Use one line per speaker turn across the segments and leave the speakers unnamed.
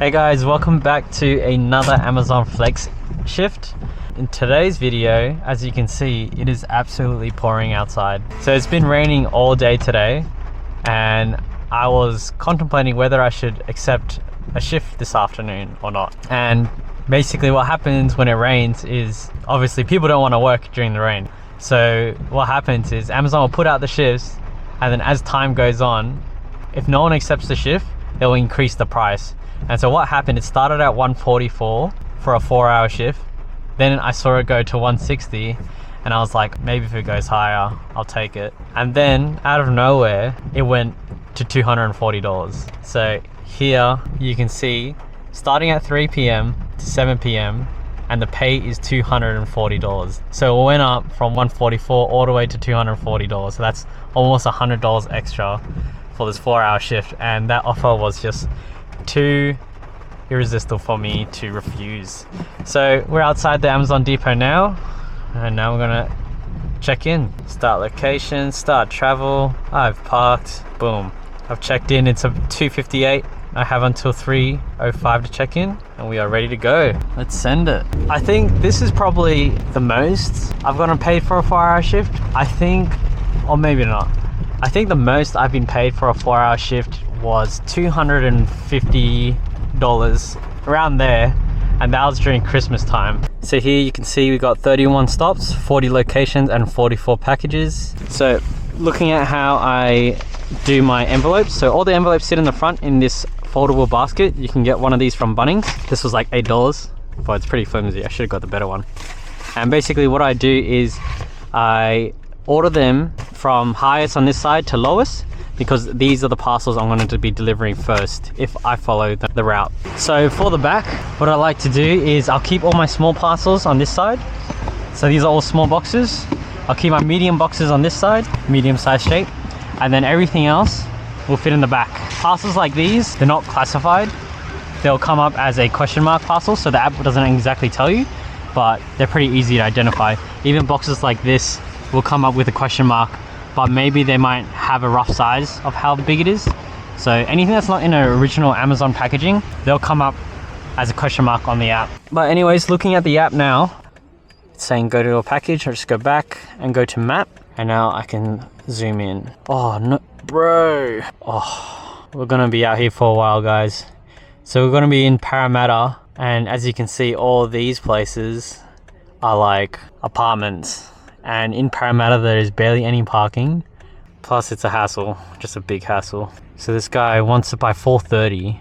Hey guys, welcome back to another Amazon Flex shift. In today's video, as you can see, it is absolutely pouring outside. So it's been raining all day today, and I was contemplating whether I should accept a shift this afternoon or not. And basically what happens when it rains is obviously people don't want to work during the rain. So what happens is Amazon will put out the shifts, and then as time goes on, if no one accepts the shift, they'll increase the price. And so what happened, it started at $144 for a 4-hour shift. Then I saw it go to $160, and I was like, maybe if it goes higher, I'll take it. And then out of nowhere, it went to $240. So here you can see, starting at 3 p.m. to 7 p.m, and the pay is $240. So it went up from $144 all the way to $240. So that's almost $100 extra for this 4-hour shift. And that offer was just too irresistible for me to refuse. So we're outside the Amazon depot now, and now we're gonna check in. Start location, start travel. I've parked, boom. I've checked in, it's a 2:58. I have until 3:05 to check in, and we are ready to go. Let's send it. I think this is probably the most I've gotten paid for a 4-hour shift. I think, or maybe not. I think the most I've been paid for a 4-hour shift was $250, around there, and that was during Christmas time. So here you can see we got 31 stops, 40 locations, and 44 packages. So looking at how I do my envelopes, so all the envelopes sit in the front in this foldable basket. You can get one of these from Bunnings. This was like $8, but it's pretty flimsy. I should have got the better one. And basically what I do is I order them from highest on this side to lowest, because these are the parcels I'm going to be delivering first if I follow the route. So for the back, what I like to do is I'll keep all my small parcels on this side. So these are all small boxes. I'll keep my medium boxes on this side, medium size shape, and then everything else will fit in the back. Parcels like these, they're not classified. They'll come up as a question mark parcel, so the app doesn't exactly tell you, but they're pretty easy to identify. Even boxes like this will come up with a question mark, but maybe they might have a rough size of how big it is. So anything that's not in an original Amazon packaging, they'll come up as a question mark on the app. But anyways, looking at the app now, it's saying go to a package. I'll just go back and go to map, and now I can zoom in. Oh no, bro. Oh, we're gonna be out here for a while, guys. So we're gonna be in Parramatta, and as you can see, all these places are like apartments. And in Parramatta there is barely any parking, plus it's a hassle, just a big hassle. So this guy wants it by 4:30.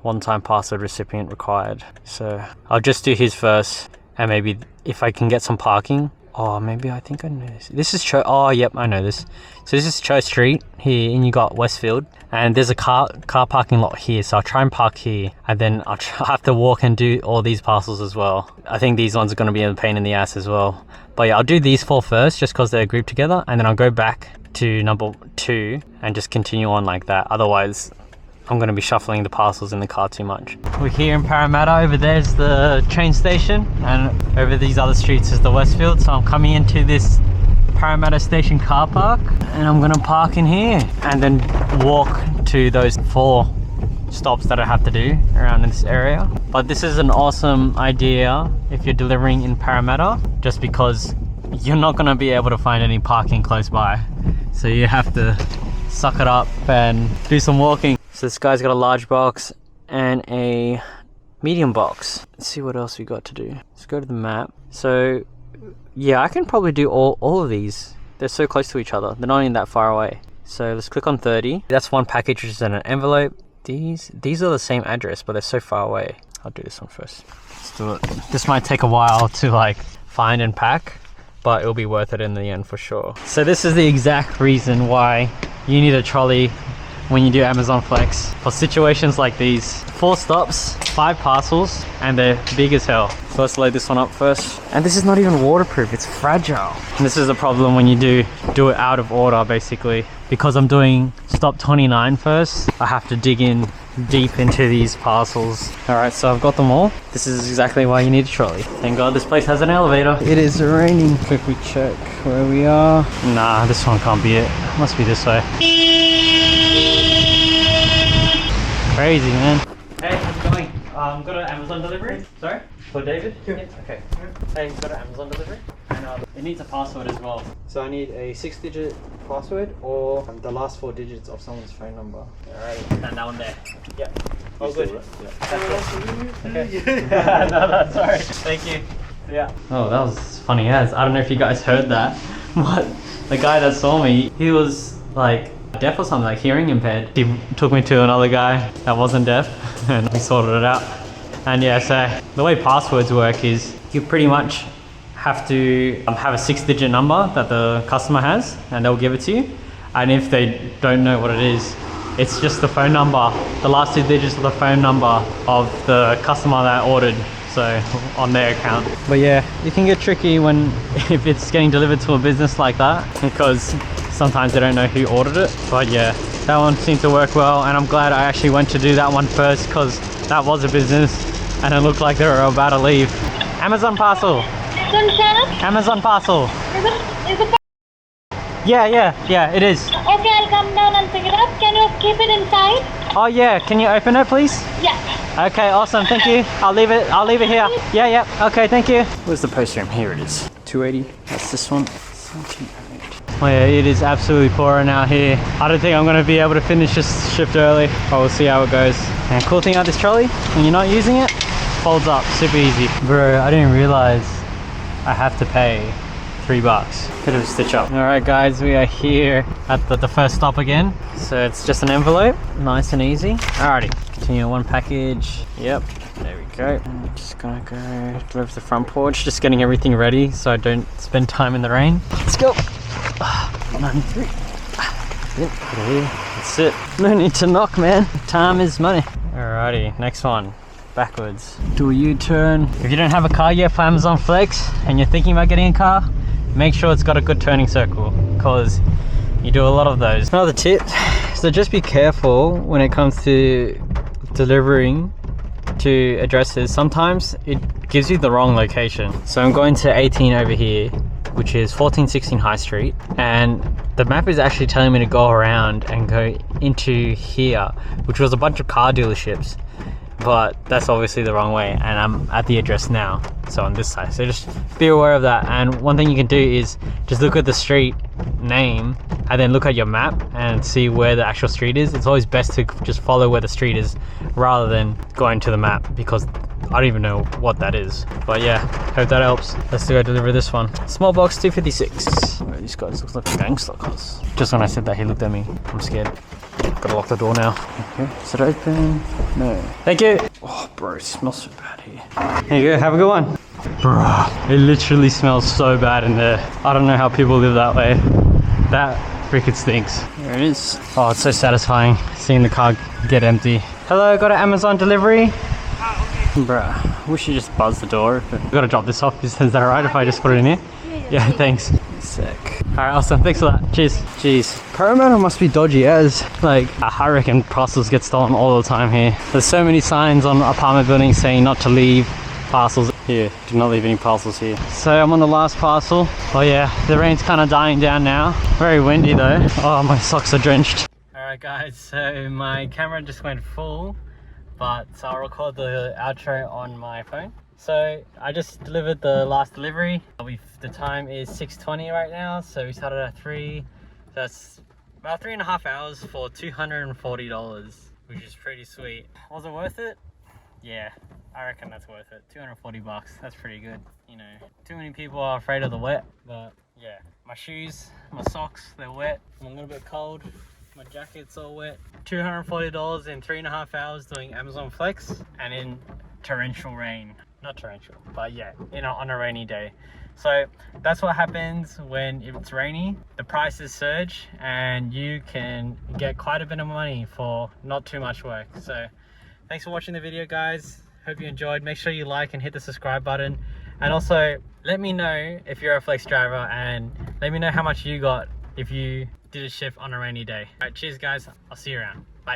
One-time password recipient required. So I'll just do his first, and maybe if I can get some parking. Oh, maybe I think I know this. This is oh yep, I know this. So this is Cho Street here, and you got Westfield, and there's a car parking lot here. So I'll try and park here, and then I'll have to walk and do all these parcels as well. I think these ones are going to be a pain in the ass as well. But yeah, I'll do these 4 first, just because they're grouped together, and then I'll go back to number 2 and just continue on like that. Otherwise, I'm going to be shuffling the parcels in the car too much. We're here in Parramatta. Over there's the train station, and over these other streets is the Westfield. So I'm coming into this Parramatta station car park, and I'm going to park in here and then walk to those 4 stops that I have to do around in this area. But this is an awesome idea if you're delivering in Parramatta, just because you're not going to be able to find any parking close by. So you have to suck it up and do some walking. So this guy's got a large box and a medium box. Let's see what else we got to do. Let's go to the map. So yeah, I can probably do all of these. They're so close to each other. They're not even that far away. So let's click on 30. That's one package which is in an envelope. These are the same address, but they're so far away. I'll do this one first. Let's do it. This might take a while to like find and pack, but it'll be worth it in the end for sure. So this is the exact reason why you need a trolley when you do Amazon Flex, for situations like these. 4 stops, 5 parcels, and they're big as hell. So let's load this one up first. And this is not even waterproof, it's fragile. And this is the problem when you do it out of order, basically. Because I'm doing stop 29 first, I have to dig in deep into these parcels. Alright, so I've got them all. This is exactly why you need a trolley. Thank God this place has an elevator. It is raining. Quickly check where we are. Nah, this one can't be it. Must be this way. Crazy, man. Got an Amazon delivery. Sorry? For David? Yeah. Okay. Hey, got an Amazon delivery. And it needs a password as well. So I need a 6-digit password or the last 4 digits of someone's phone number. Alright. And that one there. Yeah. Oh, good. Yeah. Okay. No, sorry. Thank you. Yeah. Oh, that was funny as. I don't know if you guys heard that, but the guy that saw me, he was like deaf or something, like hearing impaired. He took me to another guy that wasn't deaf and we sorted it out. And yeah, so the way passwords work is you pretty much have to have a 6-digit number that the customer has and they'll give it to you. And if they don't know what it is, it's just the phone number, the last 2 digits of the phone number of the customer that ordered, so on their account. But yeah, it can get tricky when if it's getting delivered to a business like that, because sometimes they don't know who ordered it. But yeah, that one seemed to work well, and I'm glad I actually went to do that one first, because that was a business and it looked like they were about to leave. Amazon parcel. Amazon parcel.
Is it?
Yeah, it is.
Okay, I'll come down and pick it up. Can you keep it inside?
Oh yeah, can you open it please?
Yeah.
Okay, awesome, thank you. I'll leave it here. Yeah, okay, thank you. Where's the post room? Here it is. 280, that's this one. Oh yeah, it is absolutely pouring out here. I don't think I'm gonna be able to finish this shift early, but we'll see how it goes. And cool thing about this trolley, when you're not using it, folds up, super easy. Bro, I didn't realize I have to pay $3. Bit of a stitch up. All right guys, we are here at the first stop again. So it's just an envelope, nice and easy. Alrighty, continue one package. Yep, there we go. I'm just gonna go deliver to the front porch, just getting everything ready so I don't spend time in the rain. Let's go. 93. That's it. No need to knock, man. Time is money. Alrighty, next one. Backwards. Do a U-turn. If you don't have a car yet for Amazon Flex and you're thinking about getting a car, make sure it's got a good turning circle, because you do a lot of those. Another tip, so just be careful when it comes to delivering to addresses. Sometimes it gives you the wrong location. So I'm going to 18 over here, which is 1416 High Street, and the map is actually telling me to go around and go into here, which was a bunch of car dealerships. But that's obviously the wrong way, and I'm at the address now, so on this side. So just be aware of that. And one thing you can do is just look at the street name and then look at your map and see where the actual street is. It's always best to just follow where the street is rather than going to the map, because I don't even know what that is. But yeah, hope that helps. Let's go deliver this one. Small box 256. Oh, these guys look like gangster cars. Just when I said that, he looked at me. I'm scared. Gotta lock the door now. Okay. Is it open? No. Thank you. Oh, bro, it smells so bad here. There you go. Have a good one. Bruh, it literally smells so bad in there. I don't know how people live that way. That freaking stinks. There it is. Oh, it's so satisfying seeing the car get empty. Hello, got an Amazon delivery? Okay. Bruh, we should just buzz the door. We've got to drop this off. Is that alright if I just put it in here? Yeah, thanks. Sick. Alright, awesome. Thanks for that. Cheers. Jeez. Parramatta must be dodgy as. Like, I reckon parcels get stolen all the time here. There's so many signs on apartment buildings saying not to leave parcels. Here, do not leave any parcels here. So I'm on the last parcel. Oh yeah, the rain's kind of dying down now. Very windy though. Oh, my socks are drenched. Alright guys, so my camera just went full, but so I'll record the outro on my phone. So I just delivered the last delivery. The time is 6:20 right now, so we started at 3. That's about 3.5 hours for $240, which is pretty sweet. Was it worth it? Yeah, I reckon that's worth it. 240 bucks, that's pretty good. You know, too many people are afraid of the wet, but yeah. My shoes, my socks, they're wet. I'm a little bit cold. My jacket's all wet. $240 in 3.5 hours doing Amazon Flex, and in torrential rain. Not torrential, but yeah, on a rainy day. So that's what happens when it's rainy. The prices surge and you can get quite a bit of money for not too much work. So thanks for watching the video, guys. Hope you enjoyed. Make sure you like and hit the subscribe button, and also let me know if you're a Flex driver, and let me know how much you got if you did a shift on a rainy day. All right, cheers guys, I'll see you around.